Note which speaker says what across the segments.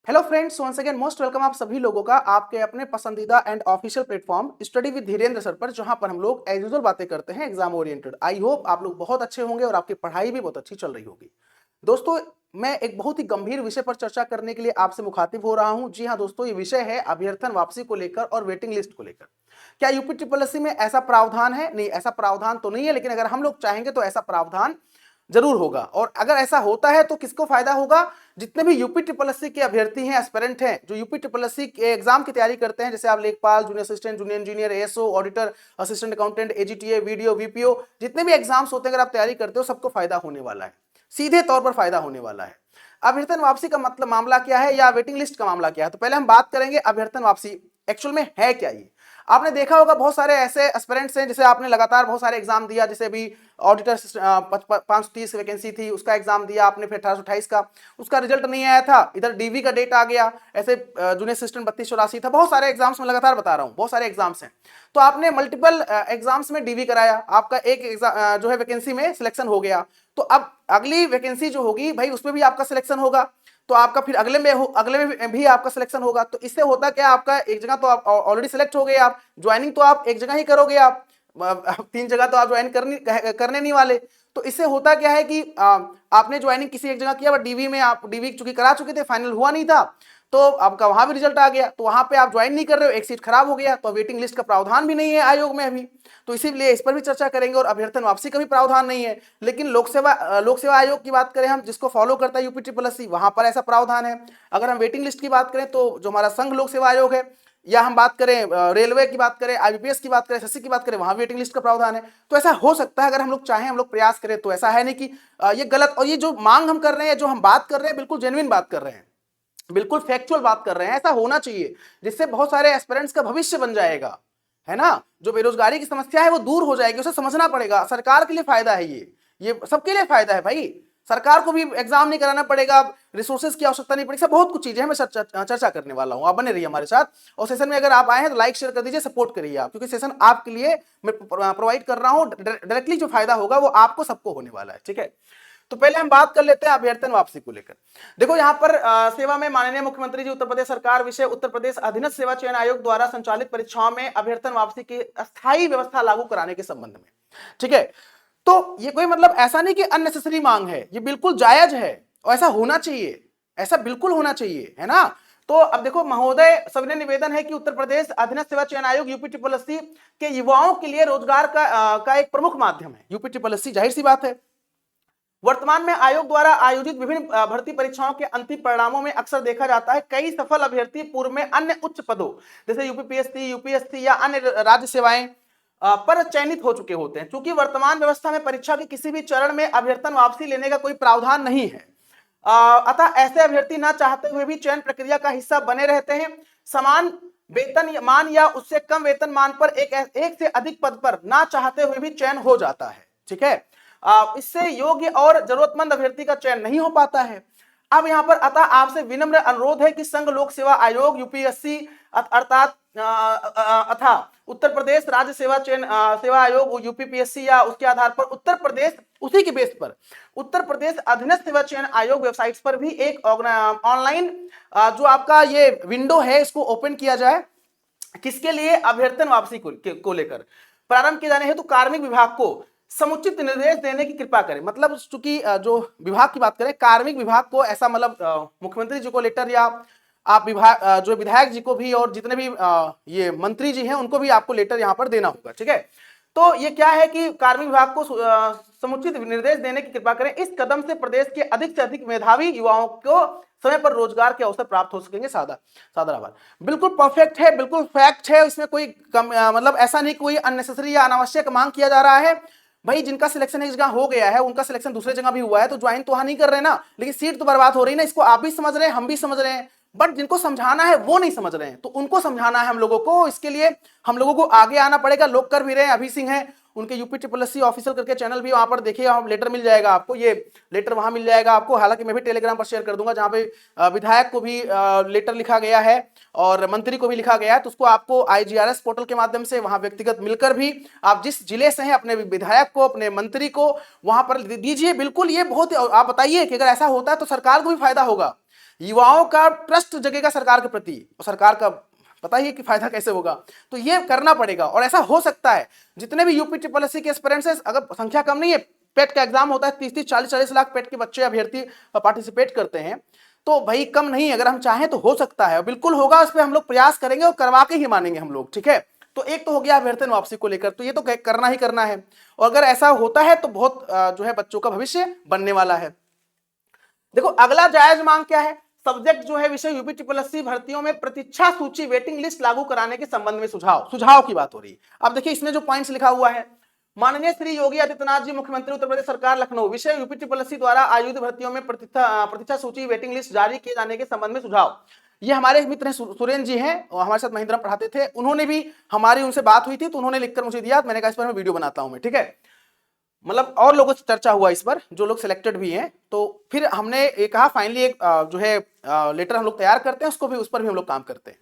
Speaker 1: Hello friends, once again most welcome आप सभी लोगों का आपके अपने पसंदीदा and official platform study with Dhirendra sir पर, जहां पर हम लोग एज यूजुअल बातें करते हैं एग्जाम ओरिएंटेड। आई होप आप लोग बहुत अच्छे होंगे और आपकी पढ़ाई भी बहुत अच्छी चल रही होगी। दोस्तों, मैं एक बहुत ही गंभीर विषय पर चर्चा करने के लिए आपसे मुखातिब हो रहा हूं। जी हां दोस्तों, ये विषय है अभ्यर्थन वापसी को लेकर और वेटिंग लिस्ट को लेकर। क्या यूपी ट्रिपल एससी में ऐसा प्रावधान है? नहीं, ऐसा प्रावधान तो नहीं है, लेकिन अगर हम लोग चाहेंगे तो ऐसा प्रावधान जरूर होगा। और अगर ऐसा होता है तो किसको फायदा होगा? जितने भी यूपी ट्रिपल एससी के अभ्यर्थी हैं, एस्पिरेंट हैं, जो यूपी ट्रिपल एससी के एग्जाम की तैयारी करते हैं, जैसे आप लेखपाल, junior assistant, junior engineer, ASO, auditor, assistant accountant, AGTA, video, VPO, जितने भी एग्जाम्स होते हैं अगर आप तैयारी करते हो, सबको फायदा होने वाला है, सीधे तौर पर फायदा होने वाला है। अभ्यर्थन वापसी का मतलब मामला क्या है या वेटिंग लिस्ट का मामला क्या है? तो पहले हम बात करेंगे अभ्यर्थन वापसी एक्चुअल में है क्या। ये आपने देखा होगा बहुत सारे ऐसे एस्पिरेंट्स हैं, जैसे आपने लगातार बहुत सारे एग्जाम दिया, जैसे अभी ऑडिटर 530 वैकेंसी थी, उसका एग्जाम दिया आपने, फिर 1828 का उसका रिजल्ट नहीं आया था, इधर डीवी का डेट आ गया, ऐसे जूनियर असिस्टेंट 3284 था, बहुत सारे एग्जाम्स में लगातार बता रहा हूँ, बहुत सारे एग्जाम्स हैं। तो आपने मल्टीपल एग्जाम्स में डीवी कराया, आपका एक एग्जाम जो है वैकेंसी में सिलेक्शन हो गया, तो अब अगली वैकेंसी जो होगी भाई उसमें भी आपका सिलेक्शन होगा, तो आपका फिर अगले में भी आपका सिलेक्शन होगा। तो इससे होता क्या, आपका एक जगह तो आप ऑलरेडी सिलेक्ट हो गए, आप ज्वाइनिंग तो आप एक जगह ही करोगे, आप 3 जगह तो आप ज्वाइन करने नहीं वाले। तो इससे होता क्या है कि आपने ज्वाइनिंग किसी एक जगह किया, बट डीवी में आप डीवी चूंकि करा चुके थे, फाइनल हुआ नहीं था, तो आपका वहां भी रिजल्ट आ गया, तो वहां पे आप ज्वाइन नहीं कर रहे हो, एक सीट खराब हो गया, तो वेटिंग लिस्ट का प्रावधान भी नहीं है आयोग में अभी। तो इसीलिए इस पर भी चर्चा करेंगे, और अभ्यर्थन वापसी का भी प्रावधान नहीं है। लेकिन लोक सेवा आयोग की बात करें हम, जिसको फॉलो करता है यूपी ट्रिपल एससी, वहां पर ऐसा प्रावधान है। अगर हम वेटिंग लिस्ट की बात करें तो जो हमारा संघ लोक सेवा आयोग है, या हम बात करें रेलवे की बात करें, आईबीपीएस की बात करें, एसएससी की बात करें, वहां वेटिंग लिस्ट का प्रावधान है। तो ऐसा हो सकता है अगर हम लोग चाहें, हम लोग प्रयास करें, तो ऐसा है नहीं कि ये गलत। और ये जो मांग हम कर रहे हैं, जो हम बात कर रहे हैं, बिल्कुल जेन्युइन बात कर रहे हैं, बिल्कुल फैक्चुअल बात कर रहे हैं। ऐसा होना चाहिए जिससे बहुत सारे एस्पिरेंट्स का भविष्य बन जाएगा, है ना। जो बेरोजगारी की समस्या है वो दूर हो जाएगी, उसे समझना पड़ेगा। सरकार के लिए फायदा है, ये सबके लिए फायदा है भाई। सरकार को भी एग्जाम नहीं कराना पड़ेगा, रिसोर्सेज की आवश्यकता नहीं पड़ेगी, सब बहुत कुछ चीजें हैं। मैं चर्चा करने वाला हूं, आप बने रहिए हमारे साथ। और सेशन में अगर आप आए हैं तो लाइक शेयर कर दीजिए, सपोर्ट करिए आप, क्योंकि सेशन आपके लिए मैं प्रोवाइड कर रहा हूं। डायरेक्टली जो फायदा होगा वो आपको सबको होने वाला है, ठीक है। तो पहले हम बात कर लेते हैं अभ्यर्थन वापसी को लेकर। देखो यहाँ पर सेवा में माननीय मुख्यमंत्री जी उत्तर प्रदेश सरकार विषय उत्तर प्रदेश अधीनस्थ सेवा चयन आयोग द्वारा संचालित परीक्षाओं में अभ्यर्थन वापसी की अस्थायी व्यवस्था लागू कराने के संबंध में, ठीक है। तो ये कोई मतलब ऐसा नहीं कि अननेसेसरी मांग है, ये बिल्कुल जायज है और ऐसा होना चाहिए, ऐसा बिल्कुल होना चाहिए, है ना। तो अब देखो महोदय, सविनय निवेदन है कि उत्तर प्रदेश अधीनस्थ सेवा चयन आयोग यूपी ट्रिपल एससी के युवाओं के लिए रोजगार का एक प्रमुख माध्यम है। यूपी ट्रिपल एससी, जाहिर सी बात है, वर्तमान में आयोग द्वारा आयोजित विभिन्न भर्ती परीक्षाओं के अंतिम परिणामों में अक्सर देखा जाता है कई सफल अभ्यर्थी पूर्व में अन्य उच्च पदों जैसे यूपीपीएससी, यूपीएससी या अन्य राज्य सेवाएं पर चयनित हो चुके होते हैं। क्योंकि वर्तमान व्यवस्था में परीक्षा के किसी भी चरण में अभ्यर्थन वापसी लेने का कोई प्रावधान नहीं है, अतः ऐसे अभ्यर्थी न चाहते हुए भी चयन प्रक्रिया का हिस्सा बने रहते हैं। समान वेतन मान या उससे कम वेतन मान पर एक से अधिक पद पर ना चाहते हुए भी चयन हो जाता है, ठीक है। इससे योग्य और जरूरतमंद अभ्यर्थी का चयन नहीं हो पाता है। अब यहाँ पर अतः आपसे विनम्र अनुरोध है कि संघ लोक सेवा आयोग यूपीएससी अर्थात अथा उत्तर प्रदेश राज्य सेवा चयन सेवा आयोग यूपीपीएससी या उसके आधार पर उत्तर प्रदेश, उसी के बेस पर उत्तर प्रदेश अधीनस्थ सेवा चयन आयोग वेबसाइट्स पर भी एक ऑनलाइन जो आपका ये विंडो है इसको ओपन किया जाए। किसके लिए? अभ्यर्थन वापसी को लेकर प्रारंभ किए जाने हेतु कार्मिक विभाग को समुचित निर्देश देने की कृपा करें। मतलब चूंकि जो विभाग की बात करें, कार्मिक विभाग को ऐसा मतलब मुख्यमंत्री जी को लेटर, या आप विभाग जो विधायक जी को भी और जितने भी ये मंत्री जी हैं उनको भी आपको लेटर यहाँ पर देना होगा, ठीक है। तो ये क्या है कि कार्मिक विभाग को समुचित निर्देश देने की कृपा करें। इस कदम से प्रदेश के अधिक से अधिक मेधावी युवाओं को समय पर रोजगार के अवसर प्राप्त हो सकेंगे। सादा आभार। बिल्कुल परफेक्ट है, बिल्कुल फैक्ट है, इसमें कोई मतलब ऐसा नहीं कोई अननेसेसरी या अनावश्यक मांग किया जा रहा है। भाई जिनका सिलेक्शन एक जगह हो गया है, उनका सिलेक्शन दूसरे जगह भी हुआ है, तो ज्वाइन तो वहां नहीं कर रहे ना, लेकिन सीट तो बर्बाद हो रही ना। इसको आप भी समझ रहे हैं, हम भी समझ रहे हैं, बट जिनको समझाना है वो नहीं समझ रहे हैं, तो उनको समझाना है हम लोगों को। इसके लिए हम लोगों को आगे आना पड़ेगा। लोग कर भी रहे हैं, अभी सिंह है, उनके यूपी ट्रिपल एससी ऑफिशियल करके चैनल भी वहां पर देखिएगा, लेटर मिल जाएगा आपको, ये लेटर वहां मिल जाएगा आपको। हालांकि मैं भी टेलीग्राम पर शेयर कर दूंगा, जहां पे विधायक को भी लेटर लिखा गया है और मंत्री को भी लिखा गया है, तो उसको आपको आईजीआरएस पोर्टल के माध्यम से वहां व्यक्तिगत मिलकर भी आप जिस जिले से हैं अपने विधायक को, अपने मंत्री को वहां पर दीजिए। बिल्कुल, ये बहुत, आप बताइए कि अगर ऐसा होता है तो सरकार को भी फायदा होगा। युवाओं का ट्रस्ट जगेगा सरकार के प्रति, और सरकार का पता ही है कि फायदा कैसे होगा। तो ये करना पड़ेगा और ऐसा हो सकता है जितने भी यूपी ट्रिपल एससी के एस्पिरेंट्स, अगर संख्या कम नहीं है, पेट का एग्जाम होता है 30-30 40-40 लाख पेट के बच्चे अभ्यर्थी पार्टिसिपेट करते हैं, तो भाई कम नहीं, अगर हम चाहें तो हो सकता है, बिल्कुल होगा, उस पर हम लोग प्रयास करेंगे और करवा के ही मानेंगे हम लोग, ठीक है। तो एक तो हो गया अभ्यर्थन वापसी को लेकर, तो ये तो करना ही करना है, और अगर ऐसा होता है तो बहुत जो है बच्चों का भविष्य बनने वाला है। देखो अगला जायज मांग क्या है, सब्जेक्ट जो है विषय यूपी ट्रिपल एससी भर्तियों में प्रतीक्षा सूची वेटिंग लिस्ट लागू कराने के संबंध में सुझाव की बात हो रही है। अब देखिए इसमें जो पॉइंट्स लिखा हुआ है, माननीय श्री योगी आदित्यनाथ जी मुख्यमंत्री उत्तर प्रदेश सरकार लखनऊ, विषय यूपी ट्रिपल एससी द्वारा आयोजित भर्तियों में प्रतीक्षा सूची वेटिंग लिस्ट जारी किए जाने के संबंध में सुझाव। ये हमारे मित्र हैं सुरेंद्र जी हैं, और हमारे साथ महिंद्रा पढ़ाते थे, उन्होंने भी, हमारी उनसे बात हुई थी तो उन्होंने लिखकर मुझे दिया, मैंने कहा इस पर मैं वीडियो बनाता हूं मैं, ठीक है। मतलब और लोगों से चर्चा हुआ इस पर, जो लोग सिलेक्टेड भी हैं, तो फिर हमने ये कहा फाइनली एक जो है लेटर हम लोग तैयार करते हैं, उसको भी, उस पर भी हम लोग काम करते हैं।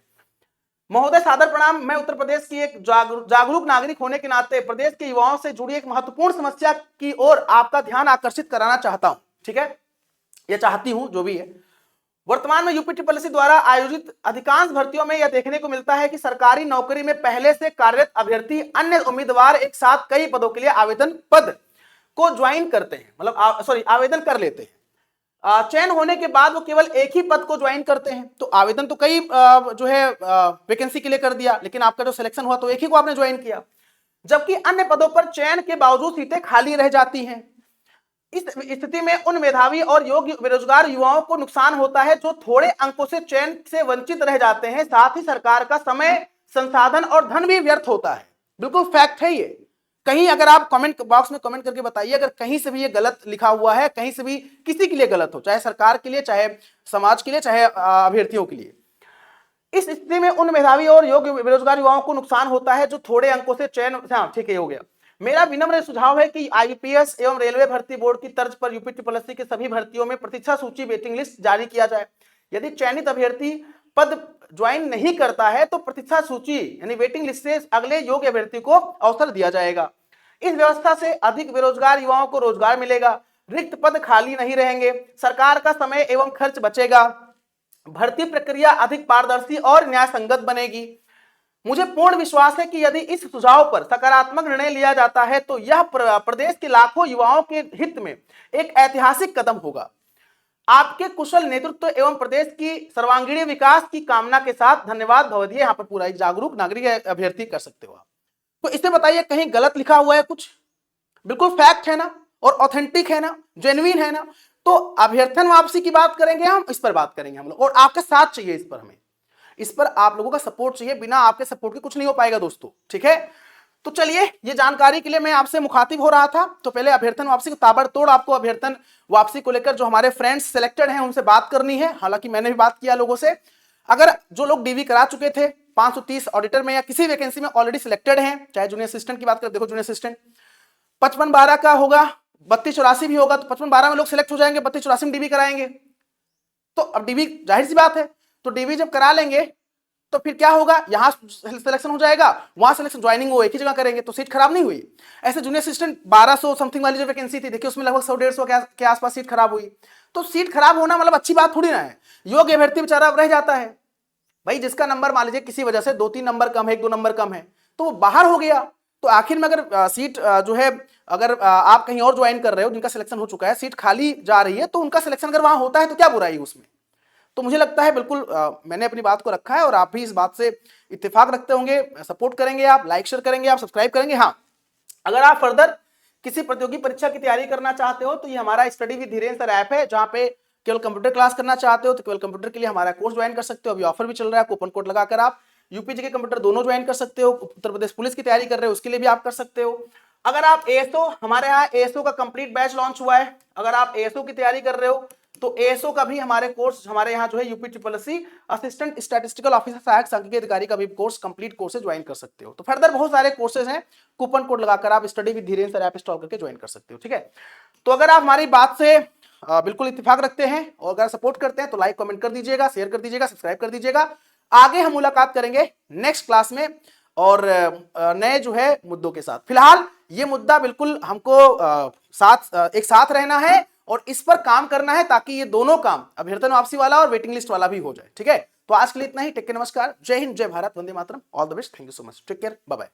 Speaker 1: महोदय सादर प्रणाम, मैं उत्तर प्रदेश की एक जागरूक नागरिक होने के नाते प्रदेश के युवाओं से जुड़ी एक महत्वपूर्ण समस्या की ओर आपका ध्यान आकर्षित कराना चाहता हूं, ठीक है, या चाहती हूं, जो भी है। वर्तमान में यूपी ट्रिपल एससी द्वारा आयोजित अधिकांश भर्तियों में यह देखने को मिलता है कि सरकारी नौकरी में पहले से कार्यरत अभ्यर्थी अन्य उम्मीदवार एक साथ कई पदों के लिए आवेदन पद को ज्वाइन करते हैं, मतलब आवेदन कर लेते हैं। चयन होने के बाद वो केवल एक ही पद को ज्वाइन करते हैं। तो आवेदन तो कई जो है वैकेंसी के लिए कर दिया, लेकिन आपका जो सिलेक्शन हुआ तो एक ही को आपने ज्वाइन किया, जबकि अन्य पदों पर चयन के बावजूद सीटें खाली रह जाती हैं। इस स्थिति में उन मेधावी और योग्य बेरोजगार युवाओं को नुकसान होता है जो थोड़े अंकों से चयन से वंचित रह जाते हैं। साथ ही सरकार का समय, संसाधन और धन भी व्यर्थ होता है। बिल्कुल फैक्ट है ये। कहीं अगर आप कमेंट बॉक्स में कमेंट करके बताइए, अगर कहीं से भी ये गलत लिखा हुआ है, कहीं से भी किसी के लिए गलत हो, चाहे सरकार के लिए, चाहे समाज के लिए, चाहे अभ्यर्थियों के लिए। इस स्थिति में उन मेधावी और योग्य बेरोजगार युवाओं को नुकसान होता है जो थोड़े अंकों से चयन, हाँ ठीक है, हो गया। मेरा विनम्र सुझाव है कि आईपीएस एवं रेलवे भर्ती बोर्ड की तर्ज पर यूपी ट्रिपल एससी के सभी भर्तियों में प्रतीक्षा सूची वेटिंग लिस्ट जारी किया जाए। यदि चयनित अभ्यर्थी पद ज्वाइन नहीं करता है तो प्रतीक्षा सूची यानी वेटिंग लिस्ट से अगले योग्य अभ्यर्थी को अवसर दिया जाएगा। इस व्यवस्था से अधिक बेरोजगार युवाओं को रोजगार मिलेगा, रिक्त पद खाली नहीं रहेंगे, सरकार का समय एवं खर्च बचेगा, भर्ती प्रक्रिया अधिक पारदर्शी और न्याय संगत बनेगी। मुझे पूर्ण विश्वास है कि यदि इस सुझाव पर सकारात्मक निर्णय लिया जाता है तो यह प्रदेश के लाखों युवाओं के हित में एक ऐतिहासिक कदम होगा। आपके कुशल नेतृत्व एवं प्रदेश की सर्वांगीण विकास की कामना के साथ धन्यवाद भवदीय। यहाँ पर पूरा एक जागरूक नागरिक अभ्यर्थी कर सकते हो आप। तो इसे बताइए कहीं गलत लिखा हुआ है कुछ? बिल्कुल फैक्ट है ना, और ऑथेंटिक है ना, जेन्युइन है ना। तो अभ्यर्थन वापसी की बात करेंगे हम, इस पर बात करेंगे हम लोग, और आपका साथ चाहिए इस पर, हमें इस पर आप लोगों का सपोर्ट चाहिए। बिना आपके सपोर्ट के कुछ नहीं हो पाएगा दोस्तों, ठीक है। तो चलिए, ये जानकारी के लिए मैं आपसे मुखातिब हो रहा था। तो पहले अभ्यर्थन वापसी को ताबड़तोड़ आपको अभ्यर्थन वापसी को लेकर जो हमारे फ्रेंड्स सिलेक्टेड हैं उनसे बात करनी है। हालांकि मैंने भी बात किया लोगों से। अगर जो लोग डीवी करा चुके थे 530 ऑडिटर में या किसी वैकेंसी में ऑलरेडी सिलेक्टेड हैं, चाहे जूनियर असिस्टेंट की बात करें, देखो जूनियर असिस्टेंट 55-12 का होगा, 32-84 भी होगा, तो 55-12 में लोग सिलेक्ट हो जाएंगे, 32-84 में डीवी कराएंगे। तो अब डीवी जाहिर सी बात है, तो डीवी जब करा लेंगे तो फिर क्या होगा, यहां सिलेक्शन हो जाएगा, वहां सिलेक्शन, ज्वाइनिंग वो एक ही जगह करेंगे, तो सीट खराब नहीं हुई। ऐसे जूनियर असिस्टेंट 1200 समथिंग वाली जो वैकेंसी थी, देखिए उसमें लगभग 100-150 के आसपास सीट खराब हुई। तो सीट खराब होना मतलब अच्छी बात थोड़ी ना है। योग्य अभ्यर्थी बेचारा रह जाता है भाई, जिसका नंबर मान लीजिए किसी वजह से 2-3 नंबर कम है, 1-2 नंबर कम है, तो वो बाहर हो गया। तो आखिर में अगर सीट जो है, अगर आप कहीं और ज्वाइन कर रहे हो, जिनका सिलेक्शन हो चुका है, सीट खाली जा रही है, तो उनका सिलेक्शन अगर वहां होता है तो क्या बुराई उसमें। तो मुझे लगता है बिल्कुल मैंने अपनी बात को रखा है, और आप भी इस बात से इत्तेफाक रखते होंगे, सपोर्ट करेंगे आप, लाइक शेयर करेंगे आप, सब्सक्राइब करेंगे। हाँ, अगर आप फर्दर किसी प्रतियोगी परीक्षा की तैयारी करना चाहते हो तो ये हमारा study with Dhirendra sir app है, जहाँ पे केवल कंप्यूटर क्लास करना चाहते हो तो केवल कंप्यूटर के लिए हमारा कोर्स ज्वाइन कर सकते हो। अभी ऑफर भी चल रहा है, कूपन कोड लगाकर आप यूपीजी के कंप्यूटर दोनों ज्वाइन कर सकते हो। उत्तर प्रदेश पुलिस की तैयारी कर रहे हो उसके लिए भी आप कर सकते हो। अगर आप एएसओ, हमारे यहाँ एएसओ का कंप्लीट बैच लॉन्च हुआ है, अगर आप एएसओ की तैयारी कर रहे हो तो एएसओ का भी हमारे कोर्स, हमारे यहाँ जो है UP triple SC assistant statistical officer सहायक सांख्यिकी अधिकारी का भी कोर्स, कंप्लीट कोर्सेज ज्वाइन कर सकते हो। तो फर्दर बहुत सारे कोर्सेज हैं, कूपन कोड लगाकर आप study with Dhirendra sir app install करके ज्वाइन कर सकते हो, ठीक है। तो अगर आप हमारी बात से बिल्कुल इत्तेफाक रखते हैं और अगर सपोर्ट करते हैं तो लाइक कमेंट कर दीजिएगा, शेयर कर दीजिएगा, सब्सक्राइब कर दीजिएगा। आगे हम मुलाकात करेंगे नेक्स्ट क्लास में और नए जो है मुद्दों के साथ। फिलहाल ये मुद्दा बिल्कुल हमको एक साथ रहना है और इस पर काम करना है ताकि ये दोनों काम, अभ्यर्थन वापसी वाला और वेटिंग लिस्ट वाला भी हो जाए। ठीक है, तो आज के लिए इतना ही। टेक केयर, नमस्कार, जय हिंद, जय भारत, वंदे मातरम, all the best, thank you so much, take care, bye bye.